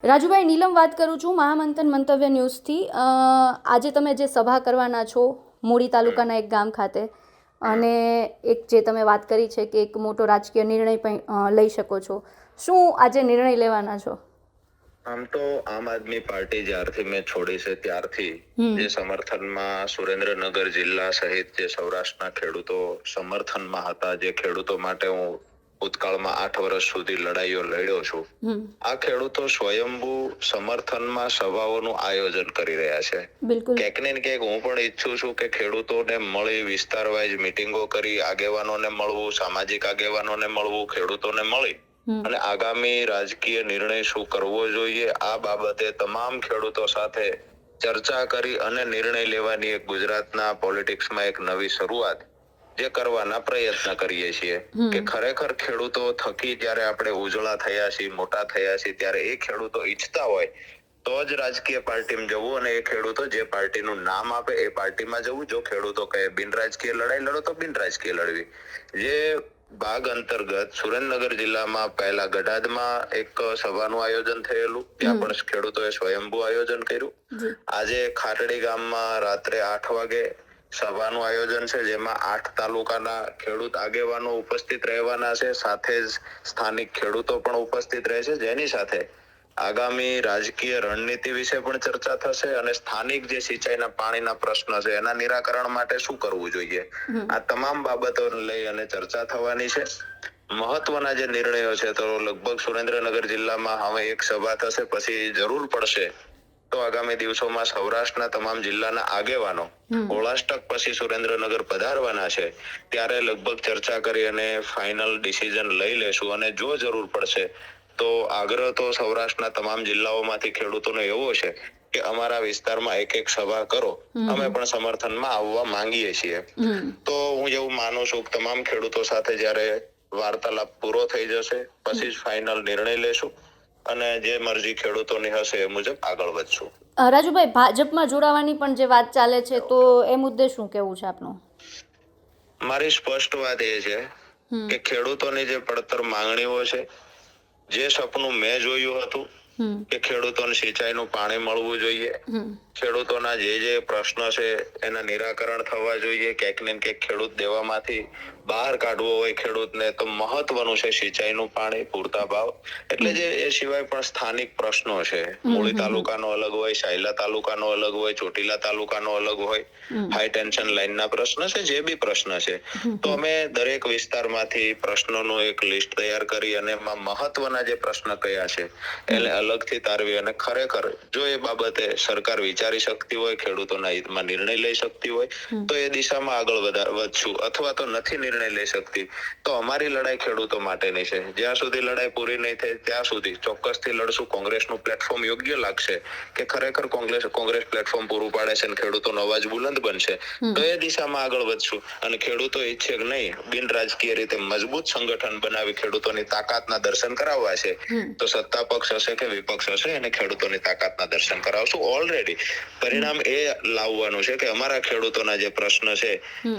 રાજુભાઈ, નીલમ વાત કરું છું મહામંથન મંતવ્ય ન્યૂઝથી. આજે તમે જે સભા કરવાના છો મૂળી તાલુકાના એક ગામ ખાતે, અને એક જે તમે વાત કરી છે કે એક મોટો રાજકીય નિર્ણય પણ લઈ શકો છો, શું આજે નિર્ણય લેવાના છો? આમ તો આમ આદમી પાર્ટી જ્યારથી મેં છોડી છે ત્યારથી જે સમર્થનમાં સુરેન્દ્રનગર જિલ્લા સહિત જે સૌરાષ્ટ્રના ખેડૂતો સમર્થનમાં હતા, જે ખેડૂતો માટે હું ભૂતકાળમાં 8 વર્ષ સુધી લડાઈઓ લડ્યો છું, આ ખેડૂતો સ્વયંભૂ સમર્થનમાં સભાઓનું આયોજન કરી રહ્યા છે. ક્યાંક ને ક્યાંક હું પણ ઈચ્છું છું કે ખેડૂતોને મળી વિસ્તાર વાઇઝ મીટિંગો કરી, આગેવાનોને મળવું, સામાજિક આગેવાનોને મળવું, ખેડૂતોને મળી અને આગામી રાજકીય નિર્ણય શું કરવો જોઈએ આ બાબતે તમામ ખેડૂતો સાથે ચર્ચા કરી અને નિર્ણય લેવાની એક ગુજરાતના પોલિટિક્સમાં એક નવી શરૂઆત જે કરવાના પ્રયત્ન કરીએ છીએ કે ખરેખર ખેડૂતો થકી જ્યારે આપણે ઉજળા થયા છીએ, મોટા થયા છીએ, ત્યારે એ ખેડૂતો ઈચ્છતા હોય તો જ રાજકીય પાર્ટીમાં જવું, અને એ ખેડૂતો જે પાર્ટીનું નામ આપે એ પાર્ટીમાં જવું. જો ખેડૂતો કહે બિન રાજકીય લડાઈ લડો તો બિન રાજકીય લડવી. જે ભાગ અંતર્ગત સુરેન્દ્રનગર જિલ્લામાં પહેલા ગઢાદમાં એક સભાનું આયોજન થયેલું, ત્યાં પણ ખેડૂતોએ સ્વયંભૂ આયોજન કર્યું. આજે ખાટડી ગામમાં રાત્રે 8 વાગે સભાનું આયોજન છે, જેમાં 8 તાલુકાના ખેડૂત આગેવાનો ઉપસ્થિત રહેવાના છે, સાથે જ સ્થાનિક ખેડૂતો પણ ઉપસ્થિત રહે છે, જેની સાથે આગામી રાજકીય રણનીતિ વિશે પણ ચર્ચા થશે અને સ્થાનિક જે સિંચાઈના પાણીના પ્રશ્ન છે એના નિરાકરણ માટે શું કરવું જોઈએ, આ તમામ બાબતોને લઈ અને ચર્ચા થવાની છે. મહત્વના જે નિર્ણયો છે તો લગભગ સુરેન્દ્રનગર જિલ્લામાં હવે એક સભા થશે, પછી જરૂર પડશે તો આગામી દિવસોમાં સૌરાષ્ટ્રના તમામ જિલ્લાના આગેવાનો ઓળાષ્ટક પછી સુરેન્દ્રનગર પધારવાના છે, ત્યારે લગભગ ચર્ચા કરી અને ફાઇનલ ડિસિઝન લઈ લેશું. અને જો જરૂર પડશે તો આગ્રહ તો સૌરાષ્ટ્રના તમામ જિલ્લાઓમાંથી ખેડૂતોનો એવો છે કે અમારા વિસ્તારમાં એક સભા કરો, અમે પણ સમર્થનમાં આવવા માંગીએ છીએ. તો હું એવું માનું છું કે તમામ ખેડૂતો સાથે જ્યારે વાર્તાલાપ પૂરો થઈ જશે પછી જ ફાઇનલ નિર્ણય લેશું અને જે મરજી ખેડૂતોની હશે એ મુજબ આગળ વધશું. રાજુભાઈ, ભાજપમાં જોડાવાની પણ જે વાત ચાલે છે, તો એ મુદ્દે શું કહેવું છે આપનું? મારી સ્પષ્ટ વાત એ છે કે ખેડૂતોની જે પડતર માંગણીઓ છે, જે સપનું મેં જોયું હતું કે ખેડૂતોને સિંચાઈનું પાણી મળવું જોઈએ, ખેડૂતોના જે પ્રશ્ન છે એના નિરાકરણ થવા જોઈએ, ક્યાંક ને ક્યાંક ખેડૂત દેવામાંથી બહાર કાઢવો હોય ખેડૂતને તો મહત્વનું છે સિંચાઈનું પાણી, પૂરતા ભાવ. એટલે જે એ સિવાય પણ સ્થાનિક પ્રશ્નો છે, મૂળી તાલુકાનો અલગ હોય, સાયલા તાલુકાનો અલગ હોય, ચોટીલા તાલુકાનો અલગ હોય, હાઈ ટેન્શન લાઈનના પ્રશ્ન છે, જે બી પ્રશ્ન છે, તો અમે દરેક વિસ્તારમાંથી પ્રશ્નોનું એક લિસ્ટ તૈયાર કરી અને એમાં મહત્વના જે પ્રશ્ન કયા છે એને અલગથી તારવી અને ખરેખર જો એ બાબતે સરકાર વિચારી શકતી હોય, ખેડૂતોના હિતમાં નિર્ણય લઈ શકતી હોય તો એ દિશામાં આગળ વધશું, અથવા તો નથી નિર્ણય લઈ શકતી તો અમારી લડાઈ ખેડૂતો માટેની છે. જ્યાં સુધી લડાઈ પૂરી નહીં થાય ત્યાં સુધી ચોક્કસથી લડશું. કોંગ્રેસનું પ્લેટફોર્મ યોગ્ય લાગશે કે ખરેખર કોંગ્રેસ પ્લેટફોર્મ પૂરું પાડે છે અને ખેડૂતોનો અવાજ બુલંદ બનશે તો એ દિશામાં આગળ વધશું. અને ખેડૂતો ઈચ્છે કે નહીં બિન રાજકીય રીતે મજબૂત સંગઠન બનાવી ખેડૂતોની તાકાતના દર્શન કરાવવા છે તો સત્તા પક્ષ હશે કે વિપક્ષ હશે એને ખેડૂતોની તાકાતના દર્શન કરાવશું. ઓલરેડી પરિણામ એ લાવવાનું છે કે અમારા ખેડૂતોના જે પ્રશ્ન છે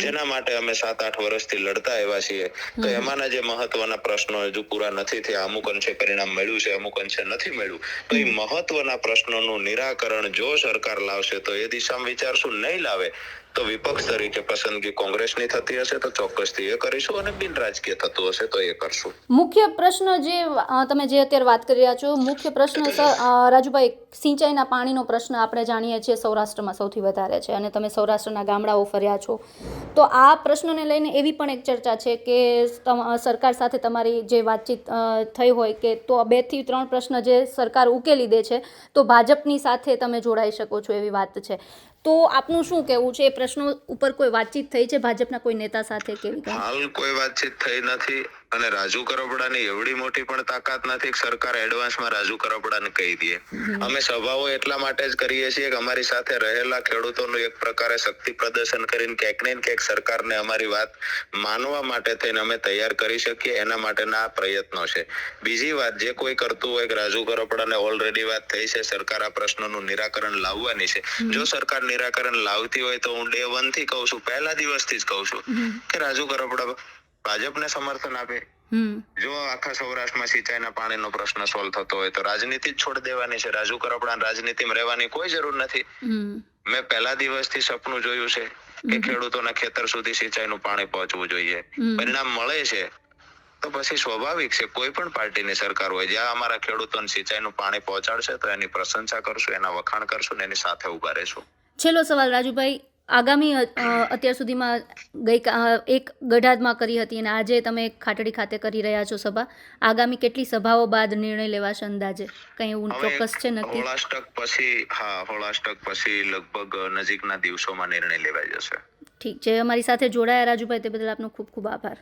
જેના માટે અમે 7-8 વર્ષથી લડતા આવ્યા છીએ, તો એમાંના જે મહત્વના પ્રશ્નો હજુ પૂરા નથી થયા, અમુક અંશે પરિણામ મળ્યું છે, અમુક અંશે નથી મળ્યું, તો એ મહત્વના પ્રશ્નોનું નિરાકરણ જો સરકાર લાવશે તો એ દિશામાં વિચારશું, નહીં લાવે તો વિપક્ષ તરીકે પસંદગી કોંગ્રેસની થતી હશે તો ચોક્કસથી એ કરીશું અને બિન રાજકીય થતું હશે તો એ કરશું. મુખ્ય પ્રશ્ન જે તમે જે અત્યારે વાત કરી રહ્યા છો, મુખ્ય પ્રશ્ન રાજુભાઈ, સિંચાઈના પાણીનો પ્રશ્ન આપણે જાણીએ છીએ સૌરાષ્ટ્રમાં સૌથી વધારે છે અને તમે સૌરાષ્ટ્રના ગામડાઓ ફર્યા છો, તો આ પ્રશ્નને લઈને એવી પણ એક ચર્ચા છે કે સરકાર સાથે તમારી જે વાતચીત થઈ હોય કે તો 2 થી 3 પ્રશ્ન જે સરકાર ઉકેલી દે છે તો ભાજપની સાથે તમે જોડાઈ શકો છો, એવી વાત છે. તો આપનું શું કહેવું છે? એ પ્રશ્નો ઉપર કોઈ વાતચીત થઈ છે ભાજપના કોઈ નેતા સાથે? હાલ કોઈ વાતચીત થઈ નથી અને રાજુ કરપડાની એવડી મોટી પણ તાકાત નથી કે સરકાર એડવાન્સમાં રાજુ કરપડાને કહી દે. અમે સભાઓ એટલા માટે જ કરીએ છીએ કે અમારી સાથે રહેલા ખેડૂતોનું એક પ્રકારે શક્તિ પ્રદર્શન કરીને ક્યાંક ને ક્યાંક સરકારને અમારી વાત માનવા માટે થઈને અમે તૈયાર કરી શકીએ, એના માટેના આ પ્રયત્નો છે. બીજી વાત, જે કોઈ કરતું હોય કે રાજુ કરપડાને ઓલરેડી વાત થઈ છે સરકાર આ પ્રશ્નોનું નિરાકરણ લાવવાની છે, જો સરકાર નિરાકરણ લાવતી હોય તો હું day 1 થી કહું છું, પહેલા દિવસથી જ કહું છું કે રાજુ કરપડા ભાજપને સમર્થન આપે, જો આખા સૌરાષ્ટ્રમાં સિંચાઈના પાણીનો પ્રશ્ન સોલ્વ થતો હોય તો રાજનીતિ જ છોડી દેવાની છે. રાજુ કરપડા રાજનીતિમાં રહેવાની કોઈ જરૂર નથી. મેં પહેલા દિવસથી સપનું જોયું છે કે ખેડૂતોના ખેતર સુધી સિંચાઈનું પાણી પહોંચવું જોઈએ. પરિણામ મળે છે તો પછી સ્વાભાવિક છે કોઈ પણ પાર્ટીની સરકાર હોય જ્યાં અમારા ખેડૂતોને સિંચાઈનું પાણી પહોંચાડશે તો એની પ્રશંસા કરશું, એના વખાણ કરશું ને એની સાથે ઉભા રહેશું. છેલ્લો સવાલ રાજુભાઈ, આગામી અત્યાર સુધીમાં એક ગઢાદમાં કરી હતી અને આજે તમે ખાટડી ખાતે કરી રહ્યા છો સભા. આગામી કેટલી સભાઓ બાદ નિર્ણય લેવાશે અંદાજે? કંઈ એવું ચોક્કસ છે નક્કી? હોળાષ્ટક પછી લગભગ નજીકના દિવસોમાં નિર્ણય લેવાઈ જશે. ઠીક છે. અમારી સાથે જોડાયા રાજુભાઈ, તે બદલ આપનો ખૂબ ખૂબ આભાર.